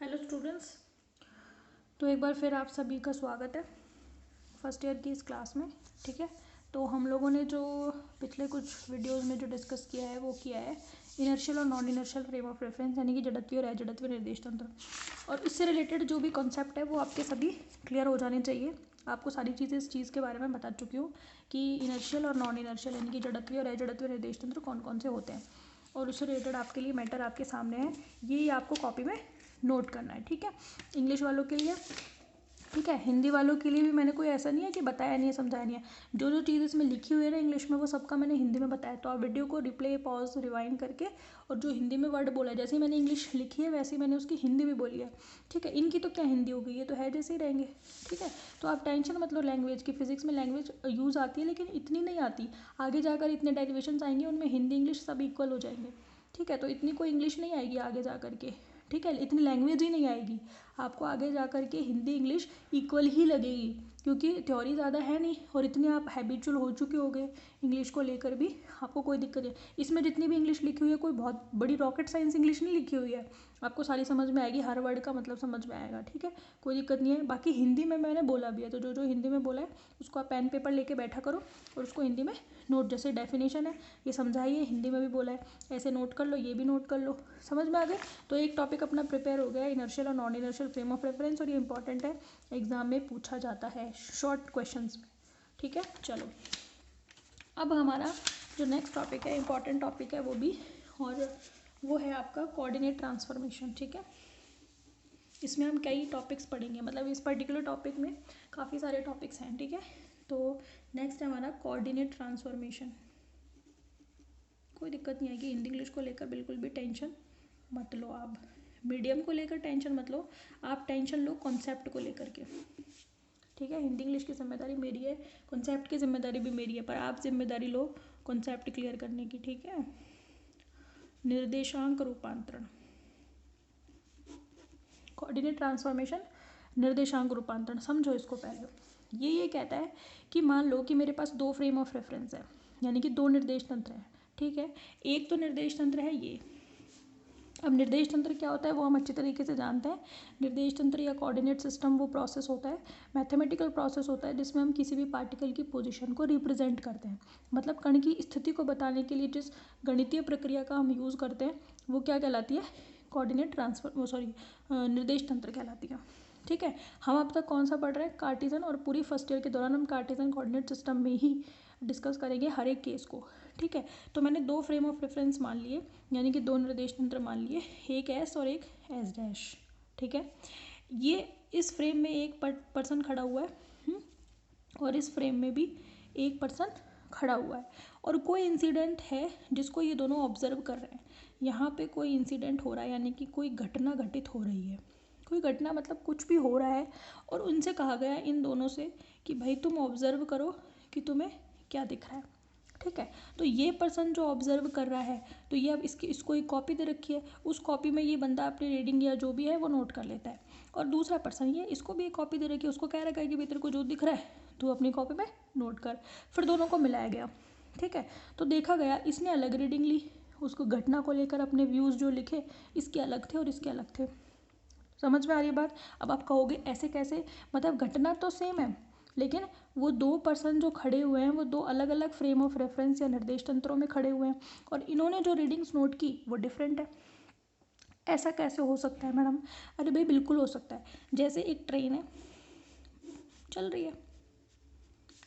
Hello students. तो एक बार फिर आप सभी का स्वागत है फर्स्ट ईयर की इस क्लास में। ठीक है, तो हम लोगों ने जो पिछले कुछ वीडियोस में जो डिस्कस किया है वो किया है इनर्शियल और non inertial frame of reference, यानी कि जड़त्वीय और अजड़त्वीय निर्देश तंत्र। और इससे रिलेटेड जो भी कॉन्सेप्ट है वो आपके सभी क्लियर हो जाने चाहिए। आपको सारी चीज़ें इस चीज़ के बारे में बता चुकी हूँ कि इनर्शियल और नॉन इनर्शियल यानी कि जड़त्वीय और अजड़त्वीय निर्देश तंत्र कौन कौन से होते हैं, और उससे रिलेटेड आपके लिए मैटर आपके सामने है, ये आपको कॉपी में नोट करना है। ठीक है, इंग्लिश वालों के लिए, ठीक है, हिंदी वालों के लिए भी मैंने कोई ऐसा नहीं है कि बताया नहीं है, समझाया नहीं है। जो जो चीज़ इसमें लिखी हुई है ना इंग्लिश में, वो सबका मैंने हिंदी में बताया। तो आप वीडियो को रिप्ले पॉज रिवाइंड करके और जो हिंदी में वर्ड बोला है, जैसे मैंने इंग्लिश लिखी है वैसे ही मैंने उसकी हिंदी भी बोली है। ठीक है, इनकी तो क्या हिंदी हो गई, ये तो है जैसे ही रहेंगे। ठीक है, तो आप टेंशन मत लो लैंग्वेज की। फिजिक्स में लैंग्वेज यूज़ आती है लेकिन इतनी नहीं आती। आगे जाकर इतने डेरिवेशंस आएंगे, उनमें हिंदी इंग्लिश सब इक्वल हो जाएंगे। ठीक है, तो इतनी कोई इंग्लिश नहीं आएगी आगे जा कर के। ठीक है, इतनी लैंग्वेज ही नहीं आएगी आपको आगे जा कर के। हिंदी इंग्लिश इक्वल ही लगेगी क्योंकि थ्योरी ज़्यादा है नहीं और इतने आप हैबिचुअल हो चुके होगे इंग्लिश को लेकर भी, आपको कोई दिक्कत नहीं। इसमें जितनी भी इंग्लिश लिखी हुई है कोई बहुत बड़ी रॉकेट साइंस इंग्लिश नहीं लिखी हुई है, आपको सारी समझ में आएगी, हर वर्ड का मतलब समझ में आएगा। ठीक है, कोई दिक्कत नहीं है। बाकी हिंदी में मैंने बोला भी है, तो जो जो हिंदी में बोला है उसको आप पेन पेपर लेके बैठा करो और उसको हिंदी में नोट, जैसे डेफिनेशन है ये समझाइए, हिंदी में भी बोला है ऐसे नोट कर लो, ये भी नोट कर लो। समझ में आ गए? तो एक टॉपिक अपना प्रिपेयर हो गया, इनर्शियल और non inertial frame of reference, और ये इंपॉर्टेंट है, एग्जाम में पूछा जाता है शॉर्ट क्वेश्चंस में। ठीक है, चलो अब हमारा जो नेक्स्ट टॉपिक है, इंपॉर्टेंट टॉपिक है वो भी, और वो है आपका कोऑर्डिनेट ट्रांसफॉर्मेशन। ठीक है, इसमें हम कई टॉपिक्स पढ़ेंगे, मतलब इस पर्टिकुलर टॉपिक में काफ़ी सारे टॉपिक्स हैं। ठीक है, तो नेक्स्ट है हमारा कोऑर्डिनेट ट्रांसफॉर्मेशन। कोई दिक्कत नहीं आएगी, हिंदी इंग्लिश को लेकर बिल्कुल भी टेंशन मत लो। आप मीडियम को लेकर टेंशन मत लो, आप टेंशन लो कॉन्सेप्ट को लेकर के। ठीक है, हिंदी इंग्लिश की जिम्मेदारी मेरी है, कॉन्सेप्ट की जिम्मेदारी भी मेरी है, पर आप जिम्मेदारी लो कॉन्सेप्ट क्लियर करने की। ठीक है, निर्देशांक रूपांतरण, कोऑर्डिनेट ट्रांसफॉर्मेशन, निर्देशांक रूपांतरण। समझो इसको पहले। ये कहता है कि मान लो कि मेरे पास दो फ्रेम ऑफ रेफरेंस है, यानी कि दो निर्देश तंत्र हैं। ठीक है, एक तो निर्देश तंत्र है ये। अब निर्देश तंत्र क्या होता है वो हम अच्छी तरीके से जानते हैं। निर्देश तंत्र या कोऑर्डिनेट सिस्टम वो प्रोसेस होता है, मैथमेटिकल प्रोसेस होता है, जिसमें हम किसी भी पार्टिकल की पोजीशन को रिप्रेजेंट करते हैं। मतलब कण की स्थिति को बताने के लिए जिस गणितीय प्रक्रिया का हम यूज़ करते हैं वो क्या कहलाती है? कोऑर्डिनेट निर्देश तंत्र कहलाती है। ठीक है, हम अब तक कौन सा पढ़ रहे हैं? कार्टेशियन, और पूरी फर्स्ट ईयर के दौरान हम कार्टेशियन कोऑर्डिनेट सिस्टम में ही डिस्कस करेंगे हर एक केस को। ठीक है, तो मैंने दो फ्रेम ऑफ रेफरेंस मान लिए, यानी कि दो निर्देश तंत्र मान लिए, एक एस और एक एस डैश। ठीक है, ये इस फ्रेम में एक पर्सन खड़ा हुआ है और इस फ्रेम में भी एक पर्सन खड़ा हुआ है, और कोई इंसिडेंट है जिसको ये दोनों ऑब्जर्व कर रहे हैं। यहाँ पे कोई इंसिडेंट हो रहा है, यानी कि कोई घटना घटित हो रही है। कोई घटना मतलब कुछ भी हो रहा है, और उनसे कहा गया इन दोनों से कि भाई तुम ऑब्जर्व करो कि तुम्हें क्या दिख रहा है। ठीक है, तो ये पर्सन जो ऑब्जर्व कर रहा है, तो ये अब इसको एक कॉपी दे रखी है, उस कॉपी में ये बंदा अपनी रीडिंग या जो भी है वो नोट कर लेता है। और दूसरा पर्सन ये, इसको भी एक कॉपी दे रखी है, उसको कह रखा है कि भाई तेरे को जो दिख रहा है तू अपनी कॉपी में नोट कर। फिर दोनों को मिलाया गया। ठीक है, तो देखा गया इसने अलग रीडिंग ली, उसको घटना को लेकर अपने व्यूज़ जो लिखे इसके अलग थे और इसके अलग थे। समझ में आ रही है बात? अब आप कहोगे ऐसे कैसे, मतलब घटना तो सेम है लेकिन वो दो पर्सन जो खड़े हुए हैं वो दो अलग अलग फ्रेम ऑफ रेफरेंस या निर्देश तंत्रों में खड़े हुए हैं, और इन्होंने जो रीडिंग्स नोट की वो डिफरेंट है। ऐसा कैसे हो सकता है मैडम? अरे भाई बिल्कुल हो सकता है। जैसे एक ट्रेन है, चल रही है,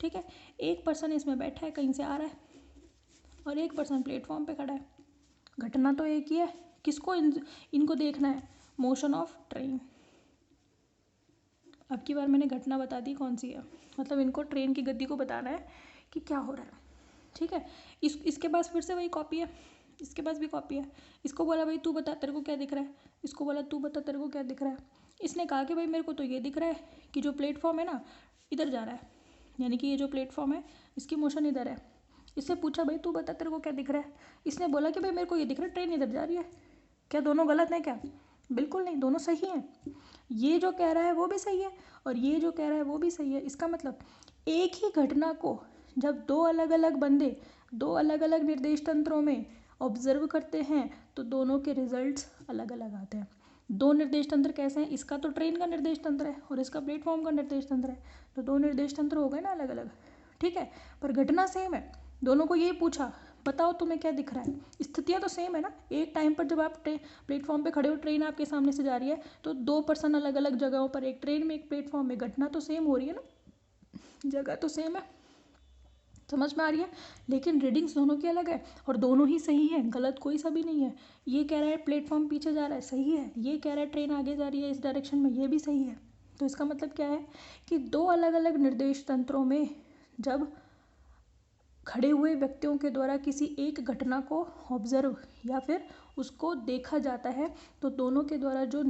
ठीक है, एक पर्सन इसमें बैठा है, कहीं से आ रहा है, और एक पर्सन प्लेटफॉर्म पे खड़ा है। घटना तो एक ही है, किसको इनको देखना है? Motion of train. अब की बार मैंने घटना बता दी कौन सी है, मतलब इनको ट्रेन की गति को बताना है कि क्या हो रहा है। ठीक है, इसके पास फिर से वही कॉपी है, इसके पास भी कॉपी है। इसको बोला भाई तू बता तेरे को क्या दिख रहा है, इसको बोला तू बता तेरे को क्या दिख रहा है। इसने कहा कि भाई मेरे को तो ये दिख रहा है कि जो प्लेटफॉर्म है ना इधर जा रहा है, यानी कि ये जो प्लेटफॉर्म है इसकी मोशन इधर है। इससे पूछा भाई तू बता तेरे को क्या दिख रहा है, इसने बोला कि भाई मेरे को ये दिख रहा है ट्रेन इधर जा रही है। क्या दोनों गलत हैं क्या? बिल्कुल नहीं, दोनों सही हैं। ये जो कह रहा है वो भी सही है और ये जो कह रहा है वो भी सही है। इसका मतलब एक ही घटना को जब दो अलग अलग बंदे दो अलग अलग निर्देश तंत्रों में ऑब्जर्व करते हैं तो दोनों के रिजल्ट्स अलग अलग आते हैं। दो निर्देश तंत्र कैसे हैं, इसका तो ट्रेन का निर्देश तंत्र है और इसका प्लेटफॉर्म का निर्देश तंत्र है, तो दो निर्देश तंत्र हो गए ना अलग अलग, ठीक है, पर घटना सेम है। दोनों को यही पूछा बताओ तुम्हें क्या दिख रहा है, स्थितियाँ तो सेम है ना। एक टाइम पर जब आप प्लेटफॉर्म पे खड़े हो, ट्रेन आपके सामने से जा रही है, तो दो पर्सन अलग अलग जगहों पर, एक ट्रेन में एक प्लेटफॉर्म में, घटना तो सेम हो रही है ना, जगह तो सेम है, समझ में आ रही है। लेकिन रीडिंग्स दोनों की अलग है और दोनों ही सही है, गलत कोई सा भी नहीं है। ये कह रहा है प्लेटफॉर्म पीछे जा रहा है, सही है, ये कह रहा है ट्रेन आगे जा रही है इस डायरेक्शन में, ये भी सही है। तो इसका मतलब क्या है कि दो अलग अलग निर्देश तंत्रों में जब खड़े हुए व्यक्तियों के द्वारा किसी एक घटना को ऑब्जर्व या फिर उसको देखा जाता है, तो दोनों के द्वारा जो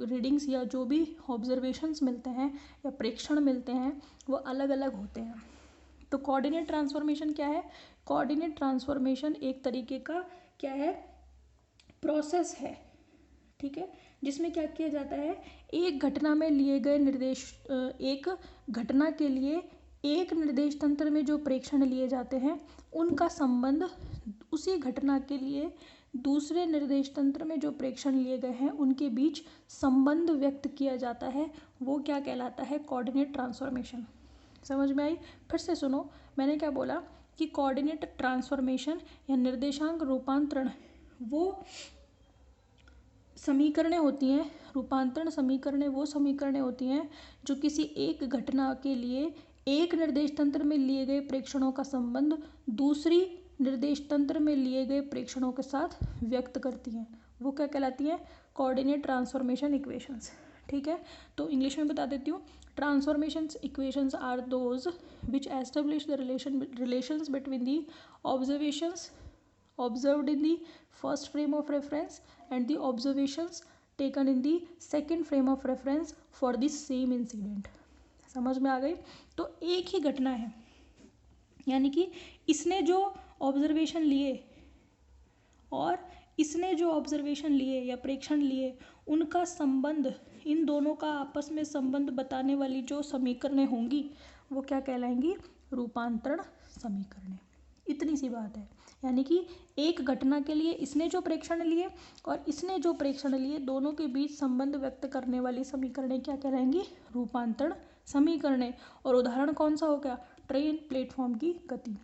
रीडिंग्स या जो भी ऑब्जर्वेशंस मिलते हैं या प्रेक्षण मिलते हैं वो अलग अलग होते हैं। तो कोऑर्डिनेट ट्रांसफॉर्मेशन क्या है, कोऑर्डिनेट ट्रांसफॉर्मेशन एक तरीके का क्या है, प्रोसेस है, ठीक है, जिसमें क्या किया जाता है, एक घटना में लिए गए निर्देश, एक घटना के लिए एक निर्देश तंत्र में जो प्रेक्षण लिए जाते हैं उनका संबंध उसी घटना के लिए दूसरे निर्देश तंत्र में जो प्रेक्षण लिए गए हैं उनके बीच संबंध व्यक्त किया जाता है, वो क्या कहलाता है, कोऑर्डिनेट ट्रांसफॉर्मेशन। समझ में आई? फिर से सुनो, मैंने क्या बोला कि कोऑर्डिनेट ट्रांसफॉर्मेशन या निर्देशांक रूपांतरण वो समीकरणें होती हैं, रूपांतरण समीकरणें वो समीकरणें होती हैं जो किसी एक घटना के लिए एक निर्देश तंत्र में लिए गए प्रेक्षणों का संबंध दूसरी निर्देश तंत्र में लिए गए प्रेक्षणों के साथ व्यक्त करती हैं, वो क्या कहलाती हैं, कोऑर्डिनेट ट्रांसफॉर्मेशन इक्वेशंस, ठीक है। तो इंग्लिश में बता देती हूँ, transformations equations are those which establish the relations between the observations observed in the first frame of reference and the observations taken in the second frame of reference for the same incident। समझ में आ गई? तो एक ही घटना है, यानी कि इसने जो ऑब्जर्वेशन लिए और इसने जो ऑब्जर्वेशन लिए या प्रेक्षण लिए उनका संबंध, इन दोनों का आपस में संबंध बताने वाली जो समीकरणें होंगी वो क्या कहलाएंगी, रूपांतरण समीकरणें। इतनी सी बात है, यानी कि एक घटना के लिए इसने जो प्रेक्षण लिए और इसने जो प्रेक्षण लिए दोनों के बीच संबंध व्यक्त करने वाली समीकरणें क्या कहलाएंगी, रूपांतरण समीकरणें। और उदाहरण कौन सा हो गया, ट्रेन प्लेटफॉर्म की गति,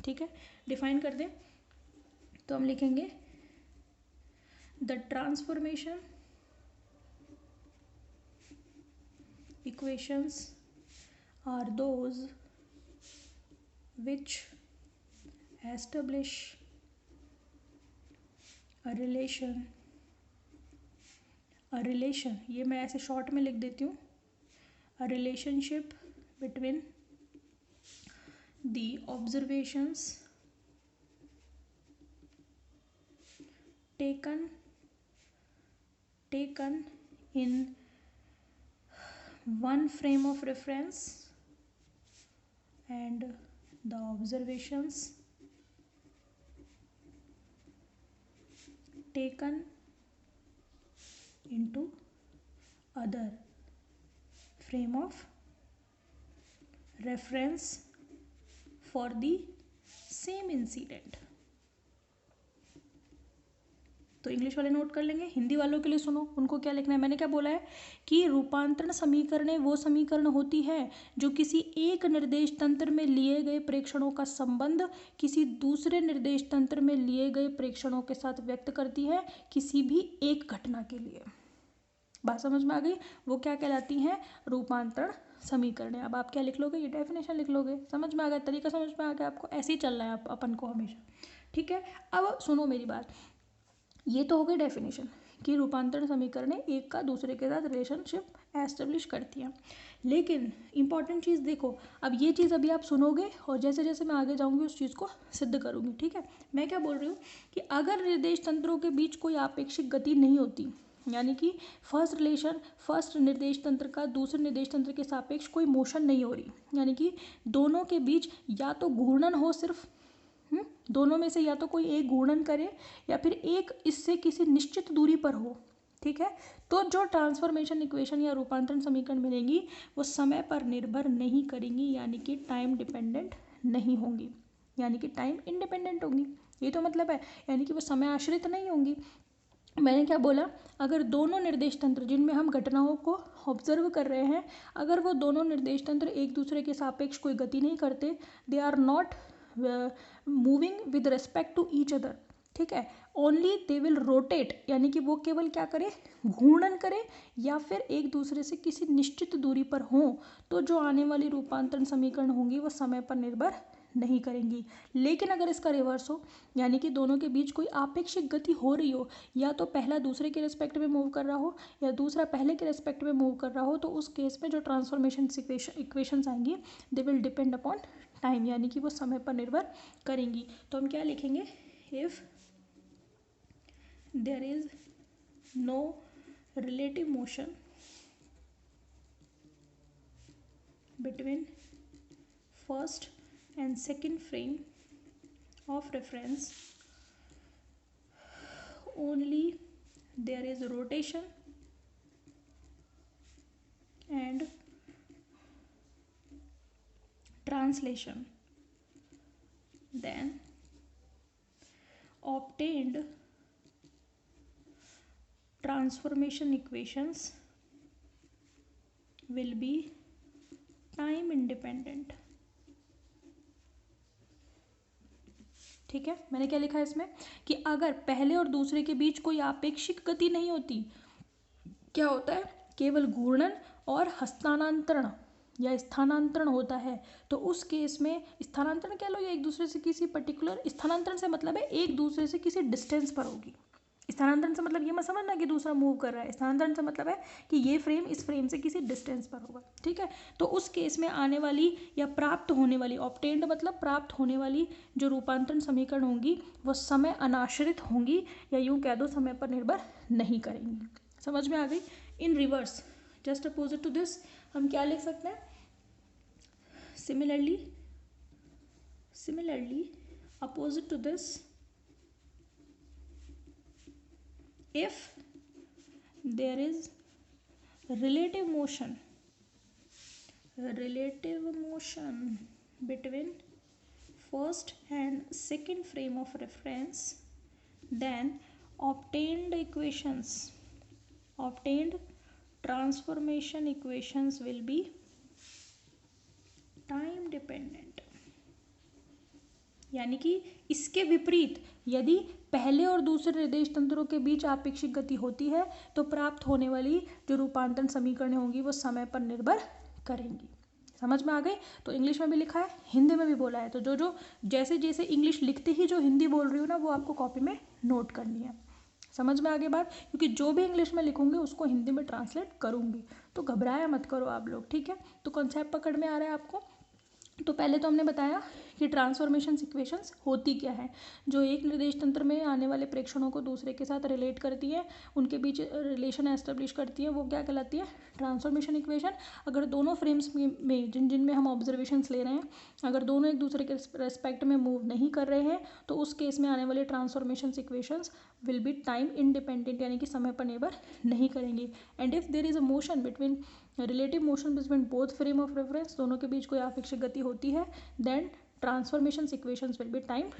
ठीक है। डिफाइन कर दें तो हम लिखेंगे the transformation equations are those which establish a relation, ये मैं ऐसे शॉर्ट में लिख देती हूँ, a relationship between the observations taken in one frame of reference and the observations taken into other frame of reference for the same incident। तो English वाले note कर लेंगे, हिंदी वालों के लिए सुनो उनको क्या लिखना है। मैंने क्या बोला है कि रूपांतरण समीकरणें वो समीकरण होती है जो किसी एक निर्देश तंत्र में लिए गए प्रेक्षणों का संबंध किसी दूसरे निर्देश तंत्र में लिए गए प्रेक्षणों के साथ व्यक्त करती है किसी भी एक घटना के लिए। बात समझ में आ गई? वो क्या कहलाती हैं, रूपांतरण समीकरणें। अब आप क्या लिख लोगे, ये डेफिनेशन लिख लोगे। समझ में आ गया, तरीका समझ में आ गया आपको? ऐसे ही चलना है आप अपन को हमेशा, ठीक है। अब सुनो मेरी बात, ये तो हो गई डेफिनेशन कि रूपांतरण समीकरणें एक का दूसरे के साथ रिलेशनशिप एस्टेब्लिश करती हैं। लेकिन इंपॉर्टेंट चीज़ देखो, अब ये चीज़ अभी आप सुनोगे और जैसे जैसे मैं आगे जाऊंगी उस चीज़ को सिद्ध करूंगी, ठीक है। मैं क्या बोल रही हूँ कि अगर निर्देश तंत्रों के बीच कोई आपेक्षिक गति नहीं होती, यानी कि फर्स्ट निर्देश तंत्र का दूसरे निर्देश तंत्र के सापेक्ष कोई मोशन नहीं हो रही, यानी कि दोनों के बीच या तो घूर्णन हो, सिर्फ दोनों में से या तो कोई एक घूर्णन करे या फिर एक इससे किसी निश्चित दूरी पर हो, ठीक है। तो जो ट्रांसफॉर्मेशन इक्वेशन या रूपांतरण समीकरण मिलेंगी वो समय पर निर्भर नहीं करेंगी, यानी कि टाइम डिपेंडेंट नहीं होंगी, यानी कि टाइम इंडिपेंडेंट होंगी। ये तो मतलब है, यानी कि वो समय आश्रित नहीं होंगी। मैंने क्या बोला, अगर दोनों निर्देश तंत्र जिनमें हम घटनाओं को ऑब्जर्व कर रहे हैं, अगर वो दोनों निर्देश तंत्र एक दूसरे के सापेक्ष कोई गति नहीं करते, they are not moving with respect to each other, ठीक है, ओनली दे विल रोटेट, यानी कि वो केवल क्या करे, घूर्णन करे या फिर एक दूसरे से किसी निश्चित दूरी पर हों, तो जो आने वाली रूपांतरण समीकरण होंगी वो समय पर निर्भर नहीं करेंगी। लेकिन अगर इसका रिवर्स हो, यानी कि दोनों के बीच कोई आपेक्षिक गति हो रही हो, या तो पहला दूसरे के रिस्पेक्ट में मूव कर रहा हो या दूसरा पहले के रिस्पेक्ट में मूव कर रहा हो, तो उस केस में जो ट्रांसफॉर्मेशन इक्वेशंस आएंगी they will depend upon time, यानी कि वो समय पर निर्भर करेंगी। तो हम क्या लिखेंगे, if there is no relative motion between first and second frame of reference, only there is rotation and translation, then obtained transformation equations will be time independent। ठीक है, मैंने क्या लिखा है इसमें कि अगर पहले और दूसरे के बीच कोई आपेक्षिक गति नहीं होती, क्या होता है, केवल घूर्णन और हस्तांतरण या स्थानांतरण होता है, तो उस केस में स्थानांतरण कह लो या एक दूसरे से किसी पर्टिकुलर, स्थानांतरण से मतलब है एक दूसरे से किसी डिस्टेंस पर होगी। स्थानांतरण से मतलब ये मत समझना कि दूसरा मूव कर रहा है, स्थानांतरण से मतलब है कि ये फ्रेम इस फ्रेम से किसी डिस्टेंस पर होगा, ठीक है। तो उस केस में आने वाली या प्राप्त होने वाली, ऑब्टेन्ड मतलब प्राप्त होने वाली जो रूपांतरण समीकरण होंगी वो समय अनाश्रित होंगी, या यूँ कह दो समय पर निर्भर नहीं करेंगी। समझ में आ गई। In reverse just opposite to this हम क्या लिख सकते हैं, similarly opposite to this, if there is relative motion between first and second frame of reference, then obtained transformation equations will be time dependent। यानी कि इसके विपरीत यदि पहले और दूसरे निर्देश तंत्रों के बीच आपेक्षिक गति होती है तो प्राप्त होने वाली जो रूपांतरण समीकरण होंगी वो समय पर निर्भर करेंगी। समझ में आ गई। तो इंग्लिश में भी लिखा है, हिंदी में भी बोला है, तो जो जैसे जैसे इंग्लिश लिखते ही जो हिंदी बोल रही हूँ ना वो आपको कॉपी में नोट करनी है। समझ में आगे बात, क्योंकि जो भी इंग्लिश में लिखूंगी उसको हिंदी में ट्रांसलेट करूंगी, तो घबराया मत करो आप लोग, ठीक है। तो कॉन्सेप्ट पकड़ में आ रहा है आपको। तो पहले तो हमने बताया कि ट्रांसफॉर्मेशन इक्वेशंस होती क्या है, जो एक निर्देश तंत्र में आने वाले प्रेक्षणों को दूसरे के साथ रिलेट करती है, उनके बीच रिलेशन एस्टेब्लिश करती है, वो क्या कहलाती है, ट्रांसफॉर्मेशन इक्वेशन। अगर दोनों फ्रेम्स में जिनमें हम ऑब्जर्वेशंस ले रहे हैं, अगर दोनों एक दूसरे के रेस्पेक्ट में मूव नहीं कर रहे हैं तो उस केस में आने वाले transformation equations will be time independent, यानी कि समय पर निर्भर नहीं करेंगी। And if there is a motion between relative motion between both frame of reference, दोनों के बीच कोई आपेक्षिक गति होती है, then transformation equations will be time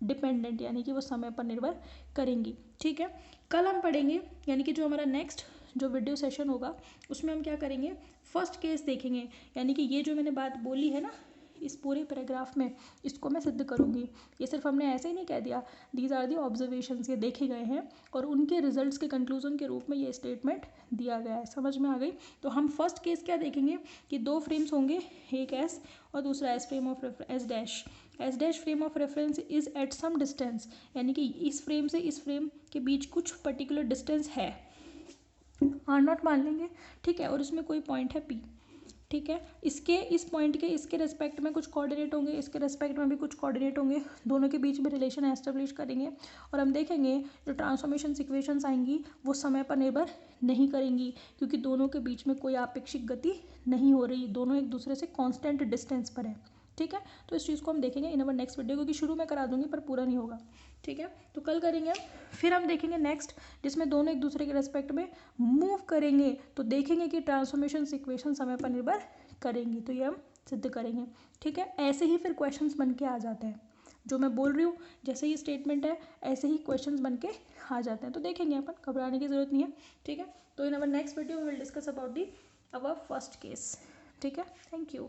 dependent, यानी कि वो समय पर निर्भर करेंगी। ठीक है, कल हम पढ़ेंगे, यानी कि जो हमारा नेक्स्ट जो वीडियो सेशन होगा उसमें हम क्या करेंगे, फर्स्ट केस देखेंगे, यानी कि ये जो मैंने बात बोली है ना इस पूरे पैराग्राफ में, इसको मैं सिद्ध करूँगी। ये सिर्फ हमने ऐसे ही नहीं कह दिया, दीज आर दी ऑब्जर्वेशंस, ये देखे गए हैं और उनके रिजल्ट्स के कंक्लूजन के रूप में ये स्टेटमेंट दिया गया है। समझ में आ गई। तो हम फर्स्ट केस क्या देखेंगे कि दो फ्रेम्स होंगे, एक एस और दूसरा S frame of S dash. S dash frame of reference is at some distance, यानी कि इस फ्रेम से इस फ्रेम के बीच कुछ पर्टिकुलर डिस्टेंस है, आर नॉट मान लेंगे, ठीक है, और इसमें कोई पॉइंट है पी, ठीक है। इसके इस पॉइंट के इसके रेस्पेक्ट में कुछ कोऑर्डिनेट होंगे, इसके रेस्पेक्ट में भी कुछ कोऑर्डिनेट होंगे, दोनों के बीच में रिलेशन एस्टेब्लिश करेंगे और हम देखेंगे जो ट्रांसफॉर्मेशन इक्वेशंस आएंगी वो समय पर निर्भर नहीं करेंगी, क्योंकि दोनों के बीच में कोई आपेक्षिक गति नहीं हो रही, दोनों एक दूसरे से कॉन्स्टेंट डिस्टेंस पर है। ठीक है, तो इस चीज़ को हम देखेंगे इन अवर नेक्स्ट वीडियो, क्योंकि शुरू में करा दूंगी पर पूरा नहीं होगा। ठीक है, तो कल करेंगे। फिर हम देखेंगे नेक्स्ट जिसमें दोनों एक दूसरे के रेस्पेक्ट में मूव करेंगे, तो देखेंगे कि ट्रांसफॉर्मेशन इक्वेशन समय पर निर्भर करेंगी, तो ये हम सिद्ध करेंगे। ठीक है, ऐसे ही फिर क्वेश्चंस बन के आ जाते हैं, जो मैं बोल रही हूँ जैसे ही स्टेटमेंट है ऐसे ही क्वेश्चंस बन के आ जाते हैं, तो देखेंगे अपन, घबराने की ज़रूरत नहीं है, ठीक है। तो in our next video we will discuss about the our first case, ठीक है। Thank you.